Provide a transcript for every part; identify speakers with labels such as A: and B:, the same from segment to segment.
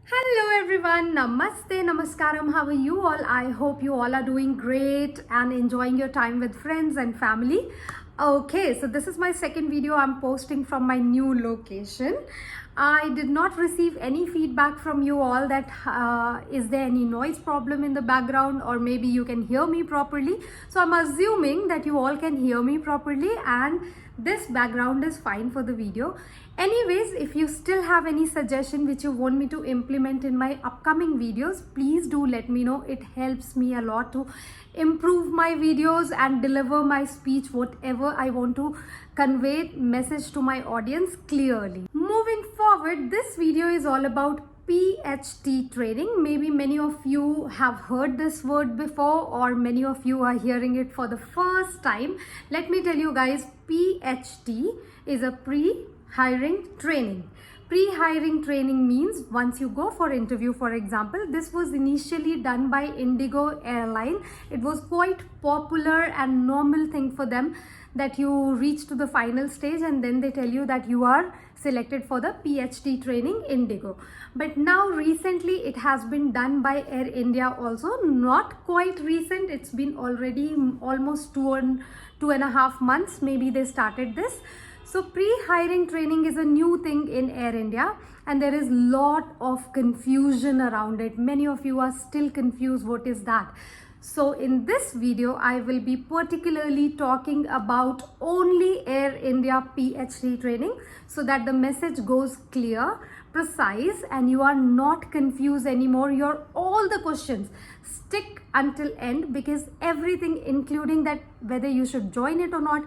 A: Hello everyone, Namaste, Namaskaram. How are you all? I hope you all are doing great and enjoying your time with friends and family. Okay, so this is my second video I'm posting from my new location. I did not receive any feedback from you all that is there any noise problem in the background, or maybe you can hear me properly. So I'm assuming that you all can hear me properly and this background is fine for the video. Anyways, if you still have any suggestion which you want me to implement in my upcoming videos, please do let me know. It helps me a lot to improve my videos and deliver my speech, whatever I want to convey message to my audience clearly. Moving forward, this video is all about PHT training. Maybe many of you have heard this word before, or many of you are hearing it for the first time. Let me tell you guys, PHT is a pre-hiring training. Pre-hiring training means once you go for interview, for example, this was initially done by Indigo airline. It was quite popular and normal thing for them that you reach to the final stage and then they tell you that you are selected for the PHT training Indigo. But now recently it has been done by Air India also. Not quite recent, it's been already almost two and a half months maybe they started this. So pre-hiring training is a new thing in Air India and there is lot of confusion around it. Many of you are still confused what is that. So in this video, I will be particularly talking about only Air India PHT training so that the message goes clear, precise, and you are not confused anymore. All the questions stick until end, because everything, including that whether you should join it or not,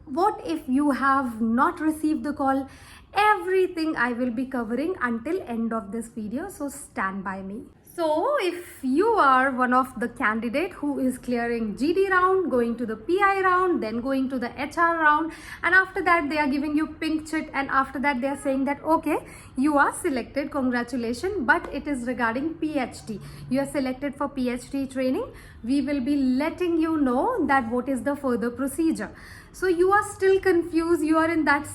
A: what if you have not received the call, everything I will be covering until end of this video. So stand by me. So if you are one of the candidate who is clearing GD round, going to the PI round, then going to the HR round, and after that they are giving you pink chit, and after that they are saying that okay, you are selected, congratulations, but it is regarding PHT. You are selected for PHT training. We will be letting you know that what is the further procedure. So you are still confused, you are in that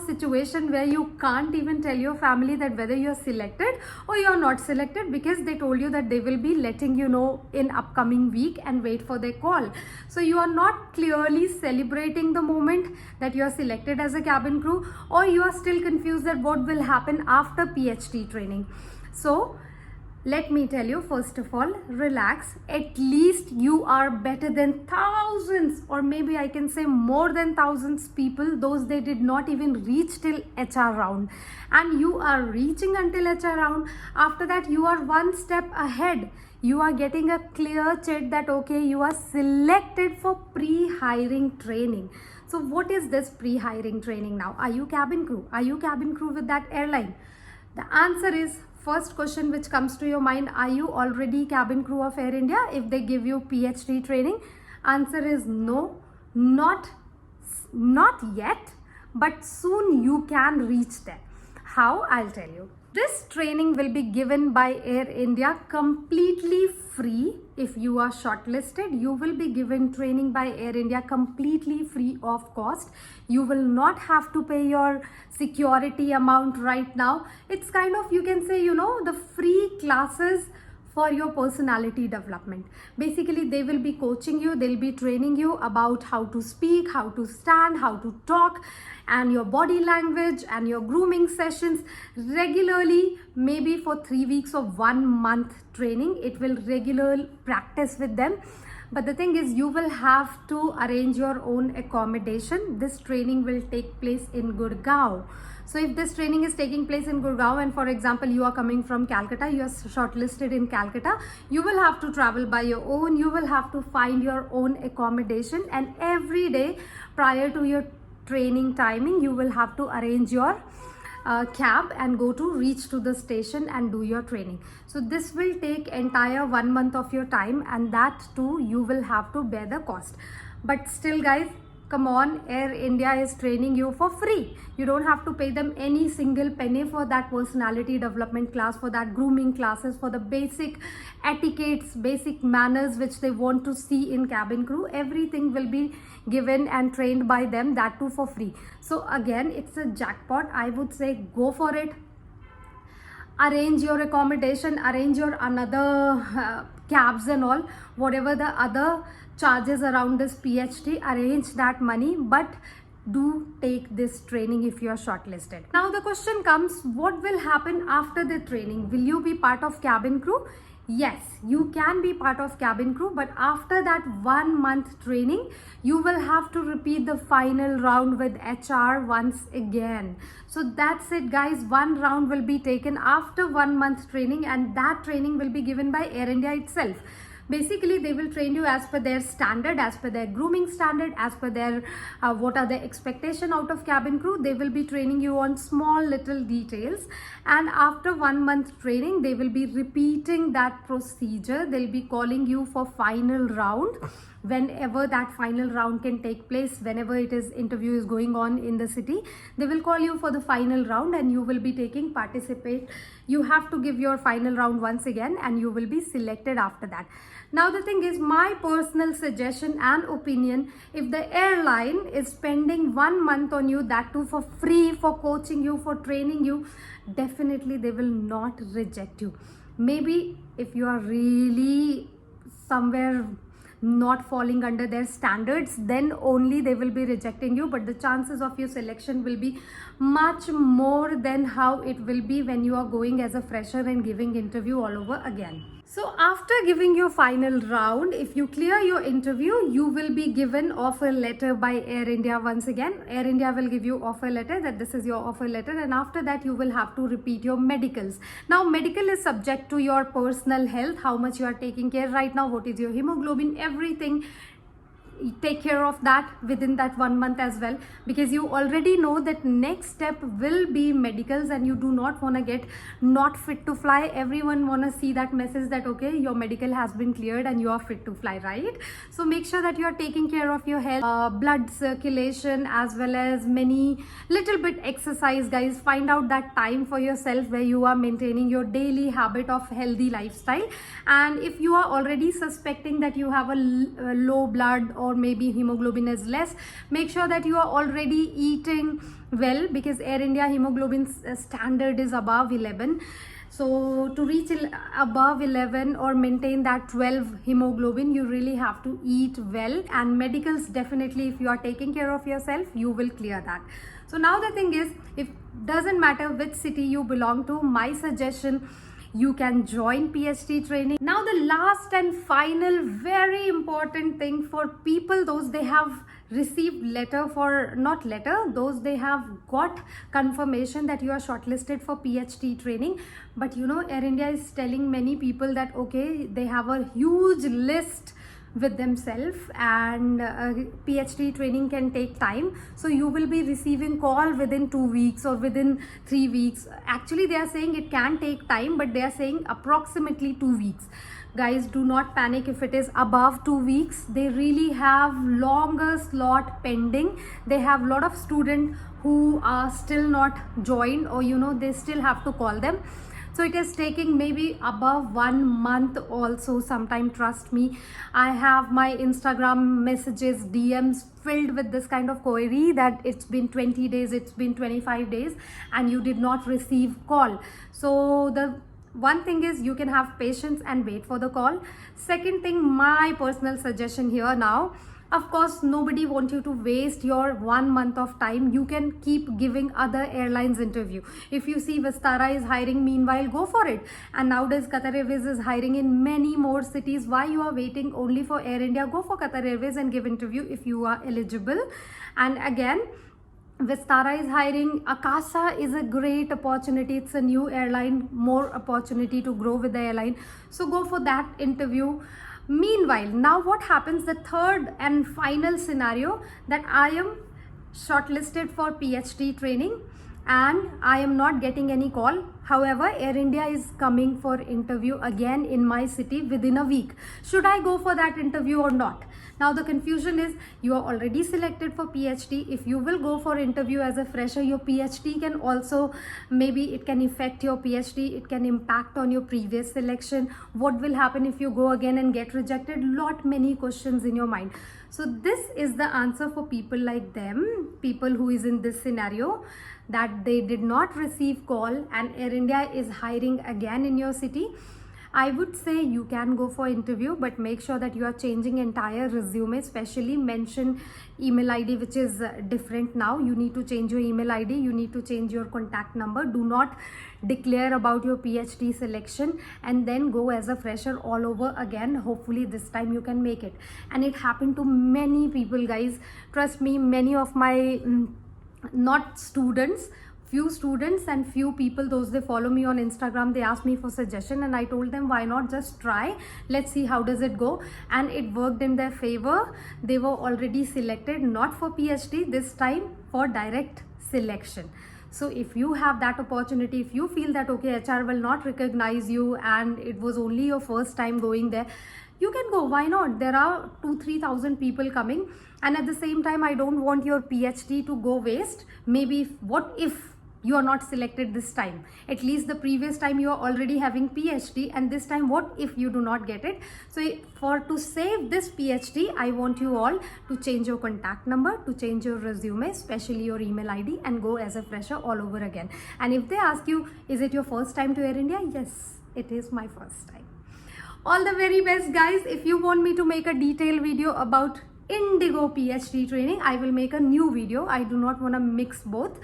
A: situation where you can't even tell your family that whether you're selected or you're not selected, because they told you that they will be letting you know in upcoming week and wait for their call. So you are not clearly celebrating the moment that you are selected as a cabin crew, or you are still confused that what will happen after PHT training. So let me tell you, first of all, relax. At least you are better than thousands, or maybe I can say more than thousands people, those they did not even reach till HR round, and you are reaching until HR round. After that you are one step ahead. You are getting a clear check that okay, you are selected for pre-hiring training. So what is this pre-hiring training now? Are you cabin crew? Are you cabin crew with that airline? The answer is, first question which comes to your mind, are you already cabin crew of Air India if they give you PHT training? Answer is no, not yet, but soon you can reach there. How? I'll tell you. This training will be given by Air India completely free. If you are shortlisted, you will be given training by Air India completely free of cost. You will not have to pay your security amount right now. It's kind of, you can say, the free classes for your personality development. Basically, they will be coaching you, they'll be training you about how to speak, how to stand, how to talk, and your body language and your grooming sessions regularly, maybe for 3 weeks or 1 month training. It will regularly practice with them. But the thing is, you will have to arrange your own accommodation. This training will take place in Gurgaon. So if this training is taking place in Gurgaon, and for example you are coming from Calcutta, you are shortlisted in Calcutta, you will have to travel by your own, you will have to find your own accommodation, and every day prior to your training timing you will have to arrange your cab and go to reach to the station and do your training. So this will take entire 1 month of your time, and that too you will have to bear the cost. But still guys, come on, Air India is training you for free. You don't have to pay them any single penny for that personality development class, for that grooming classes, for the basic etiquettes, basic manners which they want to see in cabin crew. Everything will be given and trained by them, that too for free. So again, it's a jackpot. I would say go for it. arrange your accommodation, arrange your another cabs and all, whatever the other charges around this PhD, arrange that money, but do take this training if you are shortlisted. Now the question comes, what will happen after the training? Will you be part of cabin crew? Yes, you can be part of cabin crew, but after that 1 month training, you will have to repeat the final round with HR once again. So that's it guys, one round will be taken after 1 month training, and that training will be given by Air India itself. Basically they will train you as per their standard, as per their grooming standard, as per their what are the expectation out of cabin crew. They will be training you on small little details, and after 1 month training they will be repeating that procedure. They'll be calling you for final round whenever that final round can take place. Whenever it is interview is going on in the city, they will call you for the final round, and you will be taking participate. You have to give your final round once again, and you will be selected after that. Now the thing is, my personal suggestion and opinion, if the airline is spending 1 month on you, that too for free, for coaching you, for training you, definitely they will not reject you. Maybe if you are really somewhere not falling under their standards, then only they will be rejecting you, but the chances of your selection will be much more than how it will be when you are going as a fresher and giving interview all over again. So after giving your final round, if you clear your interview, you will be given offer letter by Air India once again. Air India will give you offer letter that this is your offer letter, and after that you will have to repeat your medicals. Now medical is subject to your personal health, how much you are taking care right now, what is your hemoglobin, everything. Take care of that within that 1 month as well, because you already know that next step will be medicals, and you do not want to get not fit to fly. Everyone want to see that message that okay, your medical has been cleared and you are fit to fly, right? So make sure that you are taking care of your health, blood circulation, as well as many little bit exercise guys. Find out that time for yourself where you are maintaining your daily habit of healthy lifestyle. And if you are already suspecting that you have a low blood or maybe hemoglobin is less, make sure that you are already eating well, because Air India hemoglobin standard is above 11. So to reach above 11 or maintain that 12 hemoglobin, you really have to eat well. And medicals, definitely if you are taking care of yourself, you will clear that. So now the thing is, if doesn't matter which city you belong to, my suggestion, you can join PhD training. Now the last and final very important thing for people, those they have received letter for, not letter, those they have got confirmation that you are shortlisted for PhD training. But you know, Air India is telling many people that okay, they have a huge list with themselves, and PhD training can take time. So you will be receiving call within 2 weeks or within 3 weeks. Actually they are saying it can take time, but they are saying approximately 2 weeks. Guys, do not panic if it is above 2 weeks. They really have longer slot pending. They have a lot of students who are still not joined, or you know, they still have to call them. So it is taking maybe above 1 month also sometime, trust me. I have my Instagram messages, DMs filled with this kind of query that it's been 20 days, it's been 25 days and you did not receive call. So the one thing is, you can have patience and wait for the call. Second thing, my personal suggestion here now, of course nobody wants you to waste your 1 month of time. You can keep giving other airlines interview. If you see Vistara is hiring, meanwhile go for it. And nowadays Qatar Airways is hiring in many more cities. Why you are waiting only for Air India? Go for Qatar Airways and give interview if you are eligible. And again, Vistara is hiring. Akasa is a great opportunity. It's a new airline, more opportunity to grow with the airline. So go for that interview. Meanwhile, now what happens, the third and final scenario, that I am shortlisted for PhD training and I am not getting any call. However, Air India is coming for interview again in my city within a week. Should I go for that interview or not? Now the confusion is, you are already selected for PhD. If you will go for interview as a fresher, your PhD can also, maybe it can affect your PhD. It can impact on your previous selection. What will happen if you go again and get rejected? Many questions in your mind. So this is the answer for people like them, people who is in this scenario. that they did not receive call and Air India is hiring again in your city, I would say you can go for interview, but make sure that you are changing entire resume, especially mention email ID, which is different now. You need to change your email ID, you need to change your contact number. Do not declare about your PhD selection and then go as a fresher all over again. Hopefully this time you can make it. And it happened to many people, guys. Trust me, many of my not students, few students and few people, those they follow me on Instagram, they asked me for suggestion and I told them, why not just try, let's see how does it go. And it worked in their favor. They were already selected, not for PhD, this time for direct selection. So if you have that opportunity, if you feel that okay, HR will not recognize you and it was only your first time going there, you can go. Why not? There are 2,000-3,000 people coming, and at the same time I don't want your PhD to go waste. Maybe what if you are not selected this time? At least the previous time you are already having PhD, and this time what if you do not get it? So to save this PhD, I want you all to change your contact number, to change your resume, especially your email ID, and go as a fresher all over again. And if they ask you, is it your first time to Air India? Yes, it is my first time. All the very best, guys. If you want me to make a detailed video about Indigo PhD training, I will make a new video. I do not want to mix both.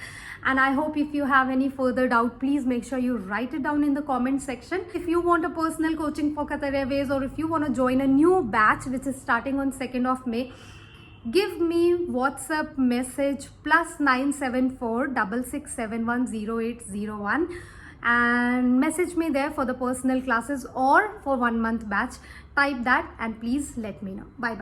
A: And I hope if you have any further doubt, please make sure you write it down in the comment section. If you want a personal coaching for Qatar Airways, or if you want to join a new batch which is starting on 2nd of May, give me WhatsApp message +974 66710801 and message me there for the personal classes or for 1 month batch. Type that and please let me know. Bye bye.